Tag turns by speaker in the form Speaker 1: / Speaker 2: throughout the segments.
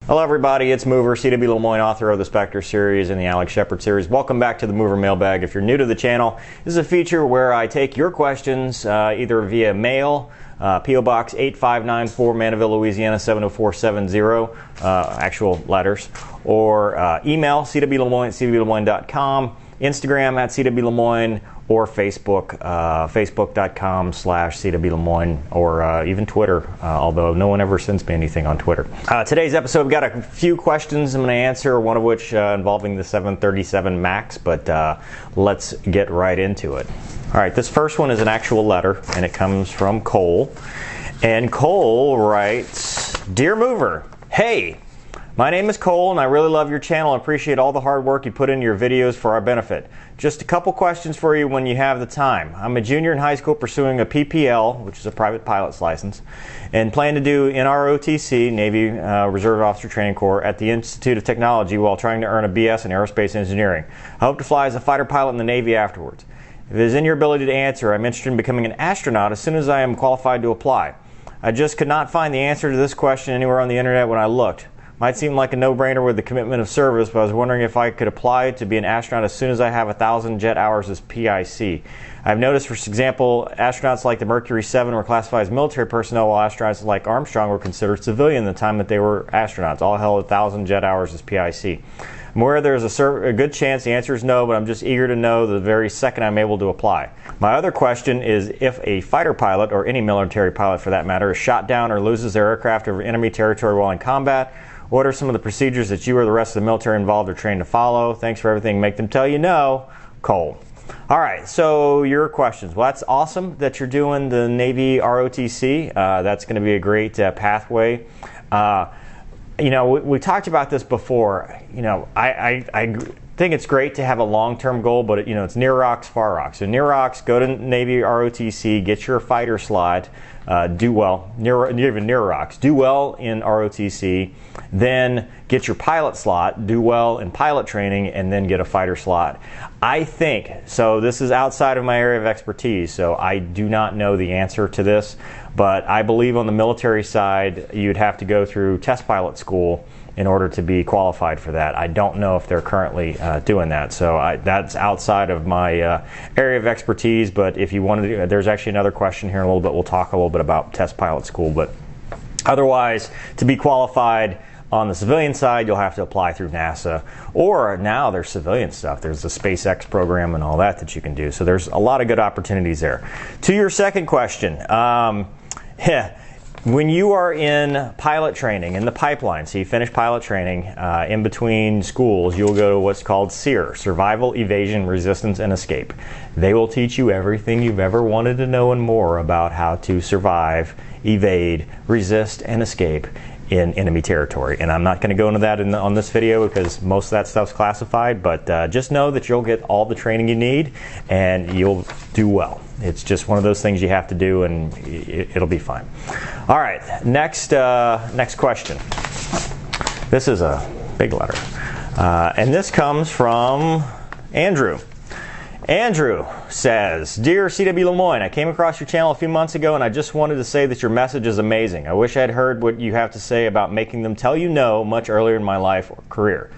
Speaker 1: Hello everybody, it's Mover, cwlemoine, author of the Spectre series and the Alex Shepard series. Welcome back to the Mover Mailbag. If you're new to the channel, this is a feature where I take your questions either via mail, P.O. Box 8594, Mandeville, Louisiana 70470, actual letters, or email, cwlemoine at cwlemoine.com, Instagram at cwlemoine, or Facebook, facebook.com/cwlemoine, or even Twitter, although no one ever sends me anything on Twitter. Today's episode, we've got a few questions I'm going to answer, one of which involving the 737 MAX, but let's get right into it. All right, this first one is an actual letter, and it comes from Cole. And Cole writes, Dear Mover, hey! My name is Cole, and I really love your channel and appreciate all the hard work you put into your videos for our benefit. Just a couple questions for you when you have the time. I'm a junior in high school pursuing a PPL, which is a private pilot's license, and plan to do NROTC, Navy Reserve Officer Training Corps, at the Institute of Technology while trying to earn a BS in aerospace engineering. I hope to fly as a fighter pilot in the Navy afterwards. If it is in your ability to answer, I'm interested in becoming an astronaut as soon as I am qualified to apply. I just could not find the answer to this question anywhere on the internet when I looked. Might seem like a no-brainer with the commitment of service, but I was wondering if I could apply to be an astronaut as soon as I have 1,000 jet hours as PIC. I've noticed, for example, astronauts like the Mercury 7 were classified as military personnel, while astronauts like Armstrong were considered civilian at the time that they were astronauts, all held 1,000 jet hours as PIC. I'm aware there's a good chance the answer is no, but I'm just eager to know the very second I'm able to apply. My other question is if a fighter pilot, or any military pilot for that matter, is shot down or loses their aircraft over enemy territory while in combat, what are some of the procedures that you or the rest of the military involved are trained to follow? Thanks for everything. Make them tell you no. Cole. All right, so your questions. Well, that's awesome that you're doing the Navy ROTC. That's going to be a great pathway. You know, we talked about this before. You know, I think it's great to have a long-term goal, but, you know, it's near rocks, far rocks. So near rocks, go to Navy ROTC, get your fighter slot, do well, even near rocks, do well in ROTC, then get your pilot slot, do well in pilot training, and then get a fighter slot. I think, so this is outside of my area of expertise, so I do not know the answer to this, but I believe on the military side, you'd have to go through test pilot school in order to be qualified for that. I don't know if they're currently doing that, so that's outside of my area of expertise, but if you wanted to, there's actually another question here in a little bit. We'll talk a little bit about test pilot school, but otherwise, to be qualified on the civilian side, you'll have to apply through NASA, or now there's civilian stuff. There's the SpaceX program and all that you can do, so there's a lot of good opportunities there. To your second question, when you are in pilot training, in the pipeline, so you finish pilot training, in between schools, you'll go to what's called SERE, Survival, Evasion, Resistance, and Escape. They will teach you everything you've ever wanted to know and more about how to survive, evade, resist, and escape in enemy territory. And I'm not going to go into that on this video because most of that stuff's classified, but just know that you'll get all the training you need and you'll do well. It's just one of those things you have to do, and it'll be fine. All right, next question. This is a big letter, and this comes from Andrew. Andrew says, Dear cwlemoine, I came across your channel a few months ago and I just wanted to say that your message is amazing. I wish I had heard what you have to say about making them tell you no much earlier in my life or career.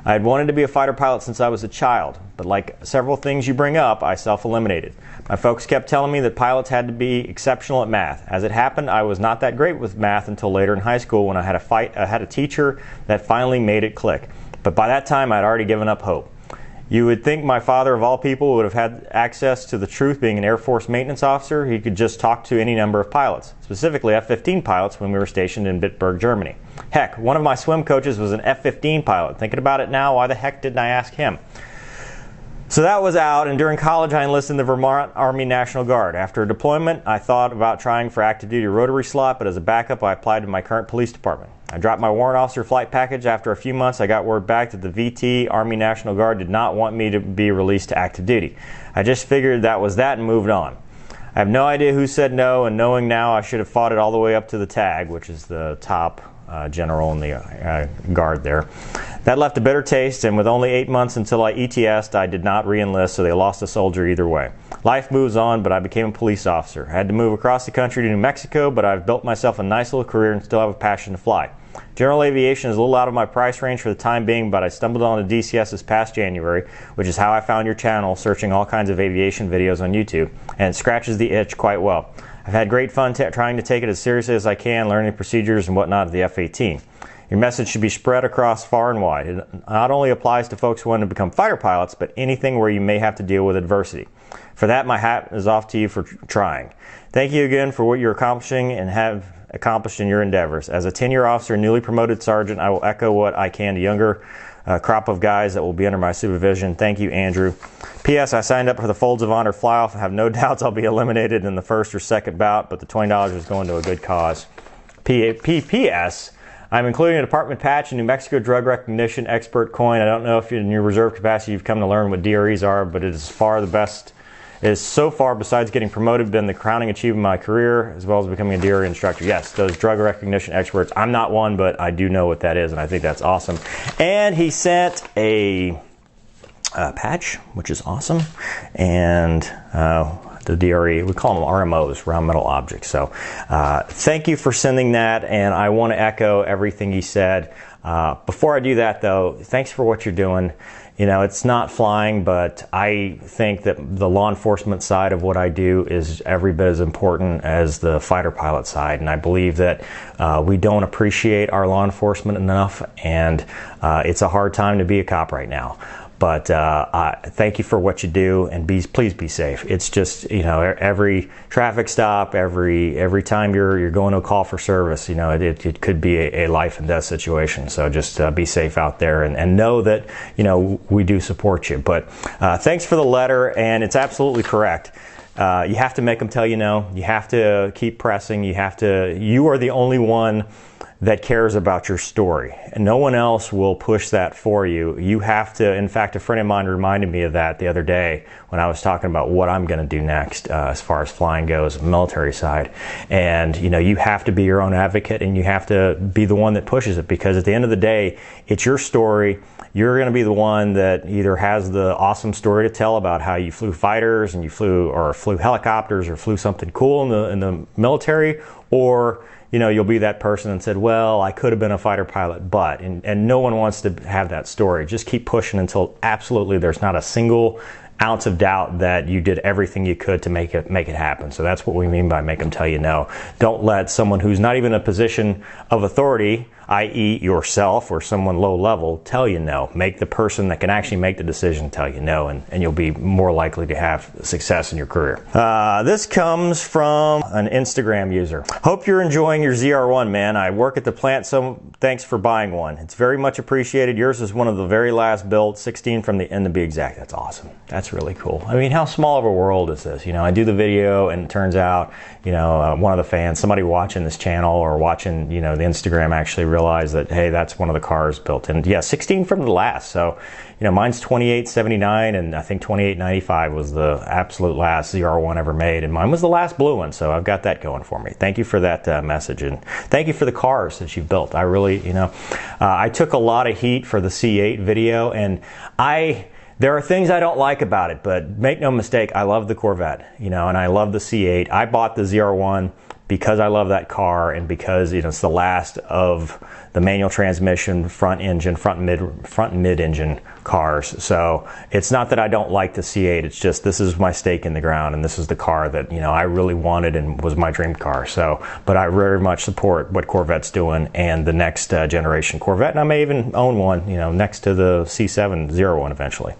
Speaker 1: I had wanted to be a fighter pilot since I was a child, but like several things you bring up, I self-eliminated. My folks kept telling me that pilots had to be exceptional at math. As it happened, I was not that great with math until later in high school when I had a teacher that finally made it click. But by that time, I'd already given up hope. You would think my father, of all people, would have had access to the truth. Being an Air Force maintenance officer, he could just talk to any number of pilots, specifically F-15 pilots when we were stationed in Bitburg, Germany. Heck, one of my swim coaches was an F-15 pilot. Thinking about it now, why the heck didn't I ask him? So that was out, and during college I enlisted in the Vermont Army National Guard. After a deployment, I thought about trying for active duty rotary slot, but as a backup I applied to my current police department. I dropped my warrant officer flight package. After a few months I got word back that the VT Army National Guard did not want me to be released to active duty. I just figured that was that and moved on. I have no idea who said no, and knowing now I should have fought it all the way up to the TAG, which is the top general in the guard there. That left a bitter taste, and with only 8 months until I ETS'd, I did not re-enlist, so they lost a soldier either way. Life moves on, but I became a police officer. I had to move across the country to New Mexico, but I've built myself a nice little career and still have a passion to fly. General aviation is a little out of my price range for the time being, but I stumbled on the DCS this past January, which is how I found your channel, searching all kinds of aviation videos on YouTube, and it scratches the itch quite well. I've had great fun trying to take it as seriously as I can, learning procedures and whatnot of the F-18. Your message should be spread across far and wide. It not only applies to folks who want to become fighter pilots, but anything where you may have to deal with adversity. For that, my hat is off to you for trying. Thank you again for what you're accomplishing and have accomplished in your endeavors. As a 10-year officer and newly promoted sergeant, I will echo what I can to younger crop of guys that will be under my supervision. Thank you, Andrew. P.S. I signed up for the Folds of Honor fly-off. I have no doubts I'll be eliminated in the first or second bout, but the $20 is going to a good cause. P.S. I'm including a department patch and New Mexico drug recognition expert coin. I don't know if in your reserve capacity you've come to learn what DREs are, but it is far the best. It is so far, besides getting promoted, been the crowning achievement of my career, as well as becoming a DRE instructor. Yes, those drug recognition experts. I'm not one, but I do know what that is, and I think that's awesome. And he sent a patch, which is awesome, and the DRE, we call them RMOs, round metal objects. So thank you for sending that, and I want to echo everything he said. Before I do that, though, thanks for what you're doing. You know, it's not flying, but I think that the law enforcement side of what I do is every bit as important as the fighter pilot side, and I believe that we don't appreciate our law enforcement enough, and it's a hard time to be a cop right now. But thank you for what you do, and please be safe. It's just, you know, every traffic stop, every time you're going to a call for service, you know, it could be a life and death situation. So just be safe out there, and know that, you know, we do support you. But thanks for the letter, and it's absolutely correct. You have to make them tell you no. You have to keep pressing. You are the only one that cares about your story, and no one else will push that for you. You have to. In fact, a friend of mine reminded me of that the other day when I was talking about what I'm going to do next as far as flying goes, military side. And you know, you have to be your own advocate, and you have to be the one that pushes it, because at the end of the day, it's your story. You're going to be the one that either has the awesome story to tell about how you flew fighters and you flew helicopters or flew something cool in the military, or you know, you'll be that person that said, well, I could have been a fighter pilot, but, and no one wants to have that story. Just keep pushing until absolutely there's not a single ounce of doubt that you did everything you could to make it happen. So that's what we mean by make them tell you no. Don't let someone who's not even in a position of authority, i.e. yourself or someone low level, tell you no. Make the person that can actually make the decision tell you no, and you'll be more likely to have success in your career. This comes from an Instagram user. Hope you're enjoying your ZR1, man. I work at the plant, so thanks for buying one. It's very much appreciated. Yours is one of the very last built, 16 from the end to be exact. That's awesome. That's really cool. I mean, how small of a world is this? You know, I do the video, and it turns out, you know, one of the fans, somebody watching this channel or watching, you know, the Instagram actually realize that, hey, that's one of the cars built. And yeah, 16 from the last. So, you know, mine's 2879, and I think 2895 was the absolute last ZR1 ever made, and mine was the last blue one. So I've got that going for me. Thank you for that message, and thank you for the cars that you've built. I really, you know, I took a lot of heat for the C8 video, and there are things I don't like about it, but make no mistake, I love the Corvette, you know, and I love the C8. I bought the ZR1 because I love that car, and because, you know, it's the last of the manual transmission, front mid engine cars. So it's not that I don't like the C8, it's just this is my stake in the ground, and this is the car that, you know, I really wanted and was my dream car. So, but I very much support what Corvette's doing and the next generation Corvette, and I may even own one, you know, next to the C7 ZR1 eventually.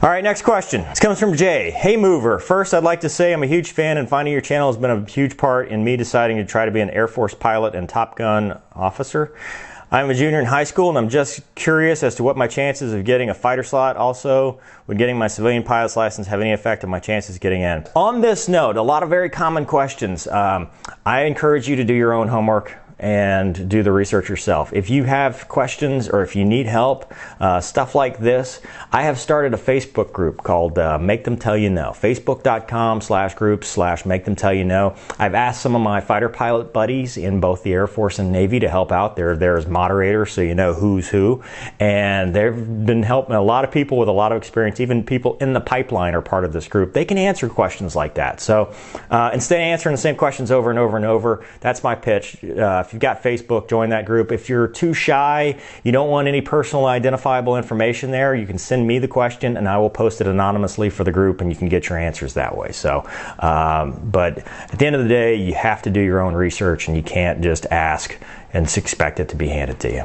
Speaker 1: All right, next question. This comes from Jay. Hey Mover, first I'd like to say I'm a huge fan, and finding your channel has been a huge part in me deciding to try to be an Air Force pilot and Top Gun officer. I'm a junior in high school, and I'm just curious as to what my chances of getting a fighter slot. Also, would getting my civilian pilot's license have any effect on my chances of getting in? On this note, a lot of very common questions. I encourage you to do your own homework and do the research yourself. If you have questions or if you need help, stuff like this, I have started a Facebook group called Make Them Tell You No. Facebook.com/groups/Make Them Tell You No. I've asked some of my fighter pilot buddies in both the Air Force and Navy to help out. They're there as moderators, so you know who's who. And they've been helping a lot of people with a lot of experience. Even people in the pipeline are part of this group. They can answer questions like that. So instead of answering the same questions over and over and over, that's my pitch. If you've got Facebook, join that group. If you're too shy, you don't want any personal identifiable information there, you can send me the question and I will post it anonymously for the group and you can get your answers that way. So, but at the end of the day, you have to do your own research and you can't just ask and expect it to be handed to you.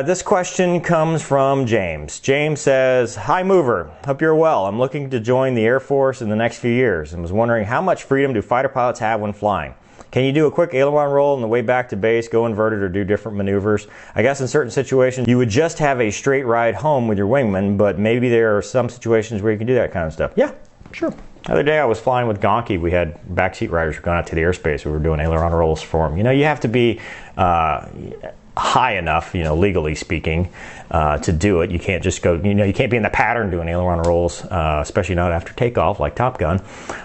Speaker 1: This question comes from James. James says, "Hi Mover, hope you're well. I'm looking to join the Air Force in the next few years and was wondering how much freedom do fighter pilots have when flying? Can you do a quick aileron roll on the way back to base, go inverted, or do different maneuvers? I guess in certain situations you would just have a straight ride home with your wingman, but maybe there are some situations where you can do that kind of stuff." Yeah, sure. The other day I was flying with Gonky. We had backseat riders who were going out to the airspace. We were doing aileron rolls for them. You know, you have to be high enough, you know, legally speaking, to do it. You can't just go, you know, you can't be in the pattern doing aileron rolls, especially not after takeoff like Top Gun.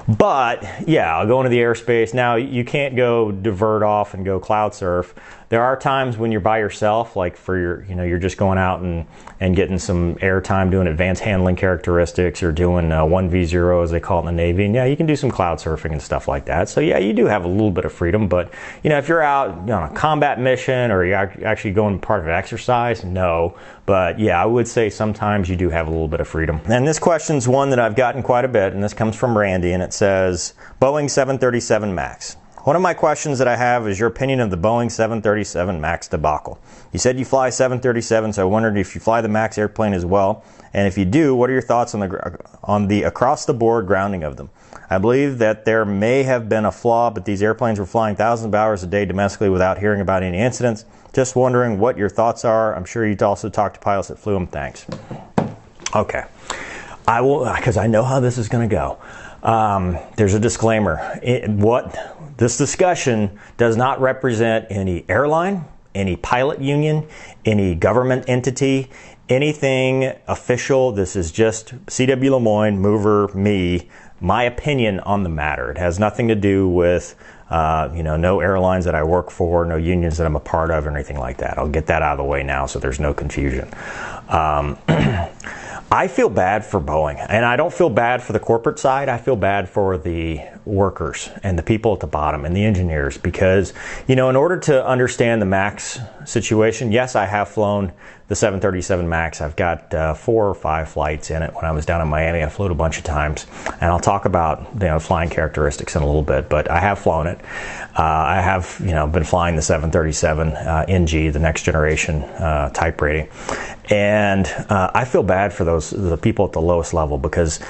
Speaker 1: But yeah, I'll go into the airspace. Now you can't go divert off and go cloud surf. There are times when you're by yourself, like for your, you know, you're just going out and getting some air time doing advanced handling characteristics or doing 1v0 as they call it in the Navy. And yeah, you can do some cloud surfing and stuff like that. So yeah, you do have a little bit of freedom, but you know, if you're out on a combat mission or you're actually going part of an exercise, no. But yeah, I would say sometimes you do have a little bit of freedom. And this question's one that I've gotten quite a bit, and this comes from Randy, and it says, Boeing 737 MAX. One of my questions that I have is your opinion of the Boeing 737 MAX debacle. You said you fly 737, so I wondered if you fly the MAX airplane as well, and if you do, what are your thoughts on the across-the-board grounding of them? I believe that there may have been a flaw, but these airplanes were flying thousands of hours a day domestically without hearing about any incidents. Just wondering what your thoughts are. I'm sure you'd also talk to pilots that flew them. Thanks. Okay. I will, because I know how this is going to go. There's a disclaimer. This discussion does not represent any airline, any pilot union, any government entity, anything official. This is just cwlemoine, Mover, me, my opinion on the matter. It has nothing to do with no airlines that I work for, no unions that I'm a part of, or anything like that. I'll get that out of the way now so there's no confusion. I feel bad for Boeing, and I don't feel bad for the corporate side. I feel bad for the workers and the people at the bottom and the engineers because, you know, in order to understand the MAX situation, yes, I have flown the 737 MAX. I've got 4 or 5 flights in it. When I was down in Miami, I flew it a bunch of times, and I'll talk about, you know, flying characteristics in a little bit, but I have flown it. I have, you know, been flying the 737 NG, the next generation type rating, and I feel bad for the people at the lowest level because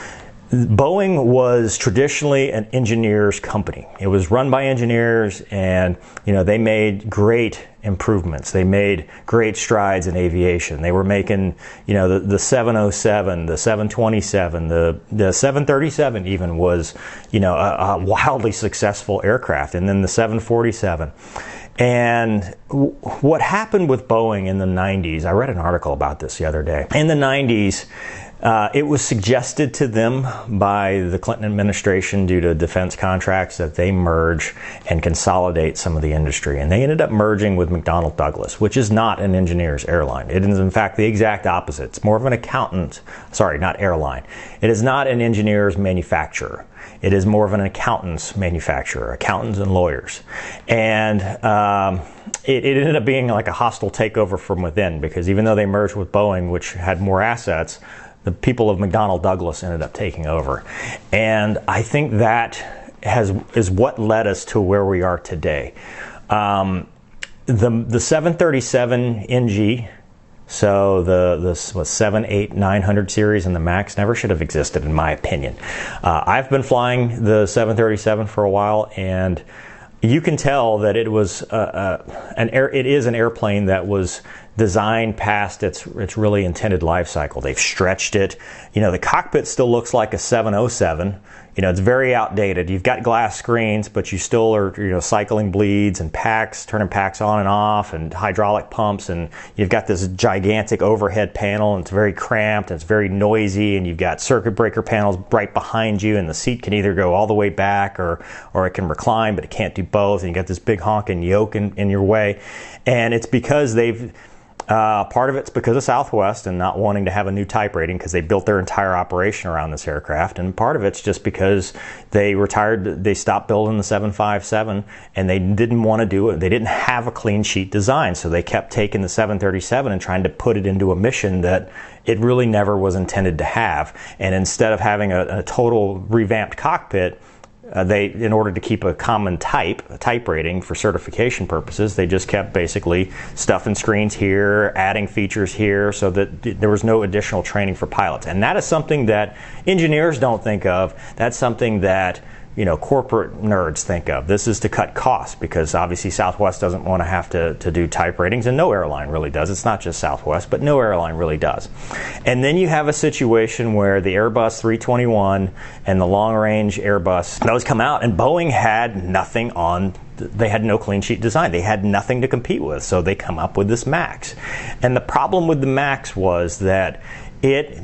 Speaker 1: Boeing was traditionally an engineer's company. It was run by engineers, and you know, they made great improvements. They made great strides in aviation. They were making, you know, the 707, the 727, the 737 even was, you know, a wildly successful aircraft, and then the 747. And what happened with Boeing in the 90s, I read an article about this the other day. In the 90s, it was suggested to them by the Clinton administration due to defense contracts that they merge and consolidate some of the industry. And they ended up merging with McDonnell Douglas, which is not an engineer's airline. It is in fact the exact opposite. It's more of an not airline. It is not an engineer's manufacturer. It is more of an accountant's manufacturer, accountants and lawyers. And it ended up being like a hostile takeover from within because even though they merged with Boeing, which had more assets, the people of McDonnell Douglas ended up taking over. And I think that is what led us to where we are today. The 737 NG, so the 7, 8, 900 series and the MAX never should have existed, in my opinion. I've been flying the 737 for a while, and you can tell that it was it is an airplane that was designed past its really intended life cycle. They've stretched it. You know, the cockpit still looks like a 707. You know, it's very outdated. You've got glass screens, but you still are, you know, cycling bleeds and packs, turning packs on and off, and hydraulic pumps, and you've got this gigantic overhead panel, and it's very cramped, and it's very noisy, and you've got circuit breaker panels right behind you, and the seat can either go all the way back or it can recline, but it can't do both, and you got this big honking yoke in your way. And it's because they've Part of it's because of Southwest and not wanting to have a new type rating because they built their entire operation around this aircraft. And part of it's just because they stopped building the 757 and they didn't want to do it. They didn't have a clean sheet design. So they kept taking the 737 and trying to put it into a mission that it really never was intended to have. And instead of having a total revamped cockpit, in order to keep a common type rating for certification purposes, they just kept basically stuffing screens here, adding features here, so that there was no additional training for pilots. And that is something that engineers don't think of. That's something that corporate nerds think of. This is to cut costs because obviously Southwest doesn't want to have to do type ratings, and no airline really does. It's not just Southwest, but no airline really does. And then you have a situation where the Airbus 321 and the long-range Airbus, those come out, and Boeing had nothing they had no clean sheet design. They had nothing to compete with, so they come up with this MAX. And the problem with the MAX was that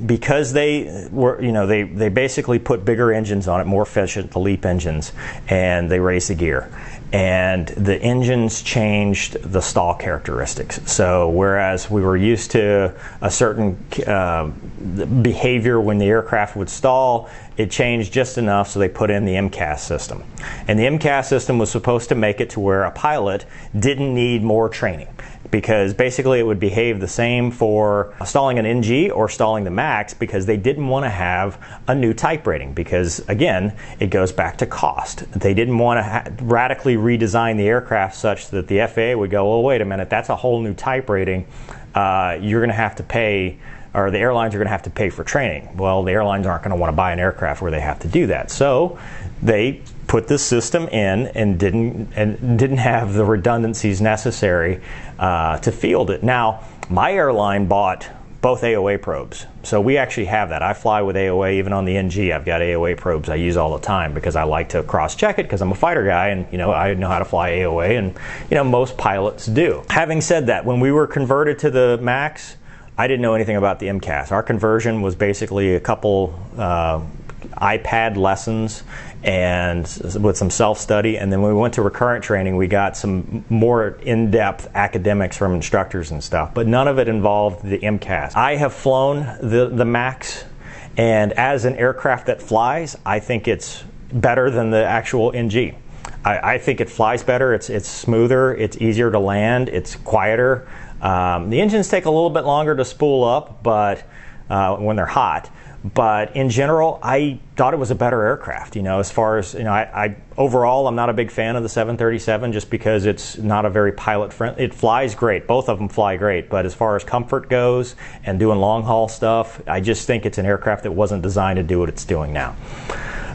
Speaker 1: because they were, they basically put bigger engines on it, more efficient, the LEAP engines, and they raised the gear. And the engines changed the stall characteristics. So whereas we were used to a certain behavior when the aircraft would stall, it changed just enough, so they put in the MCAS system. And the MCAS system was supposed to make it to where a pilot didn't need more training, because basically it would behave the same for stalling an NG or stalling the MAX, because they didn't want to have a new type rating, because again, it goes back to cost. They didn't want to radically redesign the aircraft such that the FAA would go, well, wait a minute, that's a whole new type rating. You're going to have to pay, or the airlines are going to have to pay for training. Well, the airlines aren't going to want to buy an aircraft where they have to do that. So they put this system in and didn't have the redundancies necessary to field it. Now, my airline bought both AOA probes, so we actually have that. I fly with AOA even on the NG. I've got AOA probes I use all the time because I like to cross-check it because I'm a fighter guy, and I know how to fly AOA, and most pilots do. Having said that, when we were converted to the MAX, I didn't know anything about the MCAS. Our conversion was basically a couple iPad lessons and with some self-study, and then when we went to recurrent training, we got some more in-depth academics from instructors and stuff, but none of it involved the MCAS. I have flown the MAX, and as an aircraft that flies, I think it's better than the actual NG. I think it flies better, it's smoother, it's easier to land, it's quieter. The engines take a little bit longer to spool up, but when they're hot. But in general, I thought it was a better aircraft. As far as overall, I'm not a big fan of the 737 just because it's not a very pilot friendly. It flies great, both of them fly great, but as far as comfort goes and doing long haul stuff, I just think it's an aircraft that wasn't designed to do what it's doing now.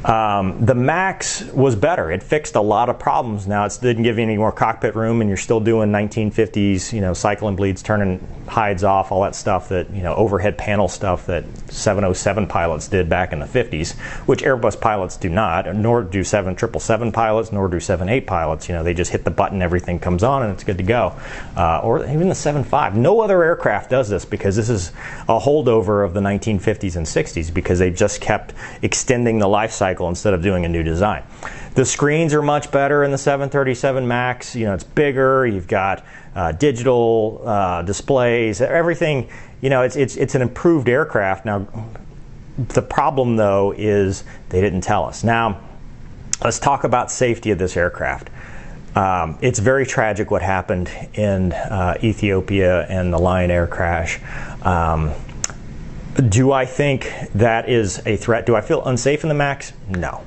Speaker 1: The MAX was better. It fixed a lot of problems. Now, it didn't give you any more cockpit room, and you're still doing 1950s, cycling bleeds, turning hides off, all that stuff that, overhead panel stuff that 707 pilots did back in the 50s, which Airbus pilots do not, nor do 777 pilots, nor do 78 pilots. They just hit the button, everything comes on, and it's good to go. Or even the 75. No other aircraft does this because this is a holdover of the 1950s and 60s because they just kept extending the life cycle instead of doing a new design. The screens are much better in the 737 MAX. It's bigger. You've got digital displays. Everything. It's an improved aircraft. Now, the problem though is they didn't tell us. Now, let's talk about safety of this aircraft. It's very tragic what happened in Ethiopia and the Lion Air crash. Do I think that is a threat? Do I feel unsafe in the MAX? No.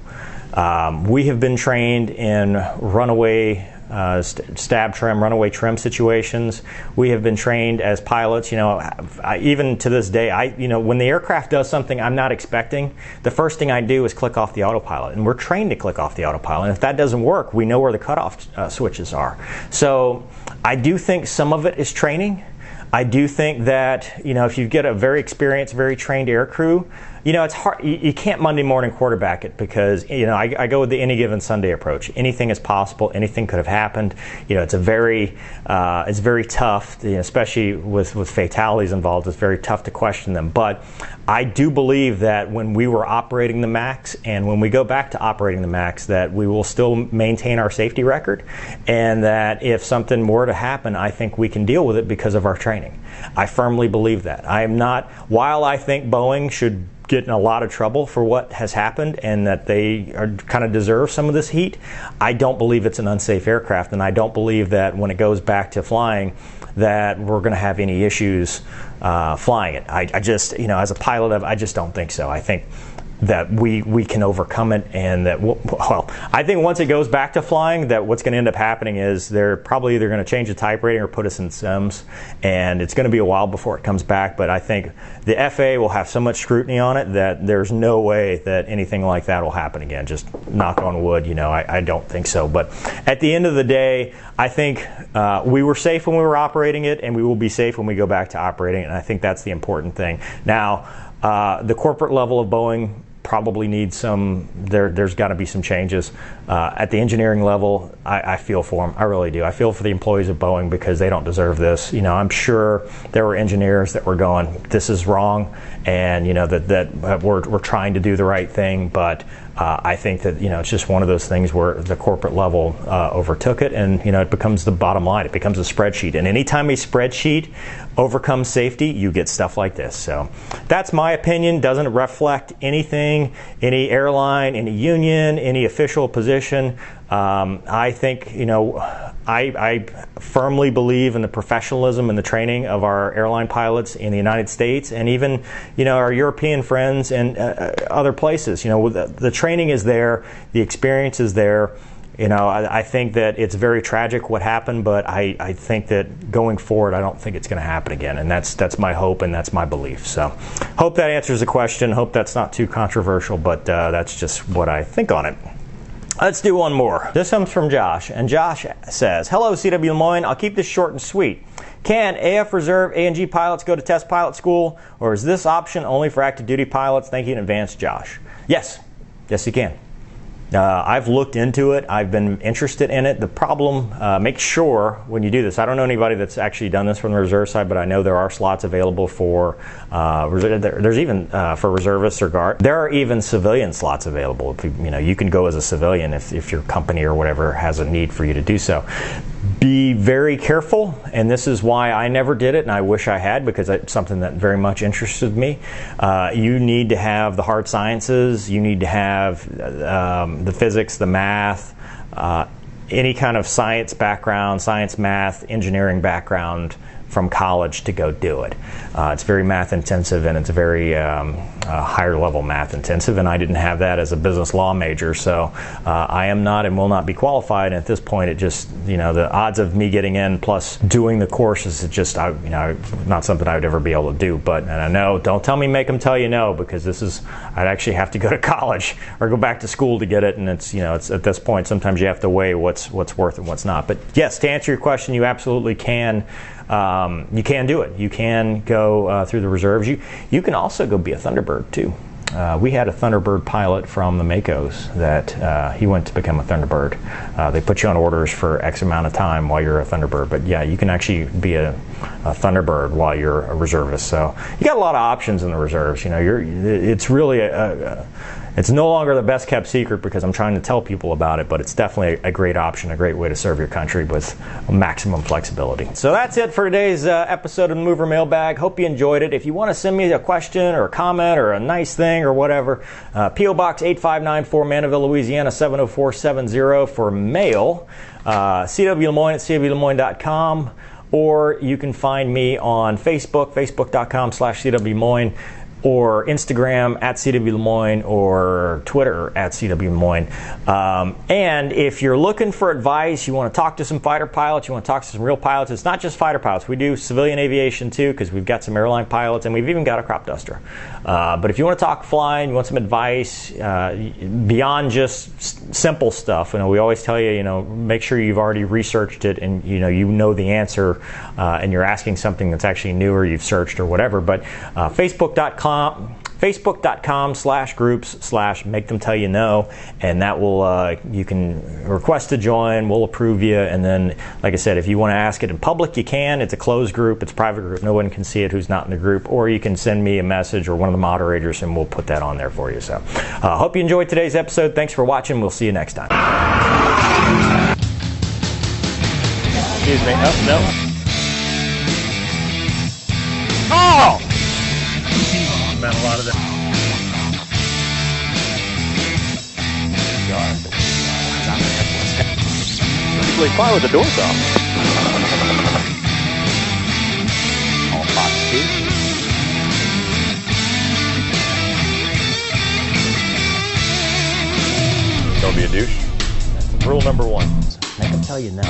Speaker 1: We have been trained in runaway stab trim, runaway trim situations. We have been trained as pilots. Even to this day, when the aircraft does something I'm not expecting, the first thing I do is click off the autopilot, and we're trained to click off the autopilot. And if that doesn't work, we know where the cutoff switches are. So I do think some of it is training. I do think that, if you get a very experienced, very trained air crew, it's hard. You can't Monday morning quarterback it because, I go with the any given Sunday approach. Anything is possible. Anything could have happened. It's very tough, especially with fatalities involved. It's very tough to question them. But I do believe that when we were operating the MAX and when we go back to operating the MAX, that we will still maintain our safety record, and that if something were to happen, I think we can deal with it because of our training. I firmly believe that. While I think Boeing should get in a lot of trouble for what has happened and that they kind of deserve some of this heat, I don't believe it's an unsafe aircraft, and I don't believe that when it goes back to flying that we're going to have any issues flying it. I just, as a pilot, I just don't think so. I think that we can overcome it, and that I think once it goes back to flying, that what's going to end up happening is they're probably either going to change the type rating or put us in sims, and it's going to be a while before it comes back. But I think the FAA will have so much scrutiny on it that there's no way that anything like that will happen again. Just knock on wood, I don't think so. But at the end of the day, I think we were safe when we were operating it, and we will be safe when we go back to operating it, and I think that's the important thing. Now, the corporate level of Boeing probably needs there's got to be some changes. At the engineering level, I feel for them. I really do. I feel for the employees of Boeing because they don't deserve this. I'm sure there were engineers that were going, this is wrong, and that we're trying to do the right thing, but I think that it's just one of those things where the corporate level overtook it, and it becomes the bottom line. It becomes a spreadsheet, and anytime a spreadsheet overcomes safety, you get stuff like this. So that's my opinion. Doesn't reflect anything, any airline, any union, any official position. I think I firmly believe in the professionalism and the training of our airline pilots in the United States, and even our European friends and other places. The training is there, the experience is there. I think that it's very tragic what happened, but I think that going forward, I don't think it's going to happen again, and that's my hope and that's my belief. So, hope that answers the question. Hope that's not too controversial, but that's just what I think on it. Let's do one more. This comes from Josh, and Josh says, "Hello, CW Lemoine. I'll keep this short and sweet. Can AF Reserve A&G pilots go to test pilot school, or is this option only for active duty pilots? Thank you in advance, Josh." Yes, you can. I've looked into it. I've been interested in it. The problem, make sure when you do this, I don't know anybody that's actually done this from the reserve side, but I know there are slots available for, there's even for reservists or guard. There are even civilian slots available. If you can go as a civilian if your company or whatever has a need for you to do so. Be very careful, and this is why I never did it, and I wish I had, because it's something that very much interested me. You need to have the hard sciences. You need to have the physics, the math, any kind of science background, science, math, engineering background from college to go do it. It's very math intensive, and it's very higher level math intensive, and I didn't have that as a business law major, so I am not and will not be qualified. And at this point, it just, the odds of me getting in plus doing the course is just, not something I would ever be able to do. And I know, don't tell me, make them tell you no, because I'd actually have to go to college or go back to school to get it, and it's at this point, sometimes you have to weigh what's worth and what's not. But yes, to answer your question, you absolutely can. You can do it. You can go through the reserves. You can also go be a Thunderbird too. We had a Thunderbird pilot from the Makos that he went to become a Thunderbird. They put you on orders for X amount of time while you're a Thunderbird. But yeah, you can actually be a Thunderbird while you're a reservist. So you got a lot of options in the reserves. It's really it's no longer the best kept secret because I'm trying to tell people about it, but it's definitely a great option, a great way to serve your country with maximum flexibility. So that's it for today's episode of the Mover Mailbag. Hope you enjoyed it. If you want to send me a question or a comment or a nice thing or whatever, P.O. Box 8594, Mandeville, Louisiana 70470 for mail. cwlemoine at cwlemoine.com, or you can find me on Facebook, facebook.com/cwlemoine, or Instagram at cwlemoine, or Twitter at cwlemoine. And if you're looking for advice, you want to talk to some fighter pilots, you want to talk to some real pilots, it's not just fighter pilots. We do civilian aviation too, because we've got some airline pilots, and we've even got a crop duster. But if you want to talk flying, you want some advice beyond just simple stuff, we always tell you, make sure you've already researched it and you know the answer, and you're asking something that's actually new or you've searched or whatever. But Facebook.com Facebook.com/groups/make-them-tell-you-no, and that will you can request to join. We'll approve you, and then, like I said, if you want to ask it in public, you can. It's a closed group. It's a private group. No one can see it who's not in the group, or you can send me a message or one of the moderators, and we'll put that on there for you. So, hope you enjoyed today's episode. Thanks for watching. We'll see you next time. Excuse me. Oh, no. Oh! Meant a lot of that. Usually fly with the doors off. All hot speed. Don't be a douche. That's rule number 1. Make them tell you no.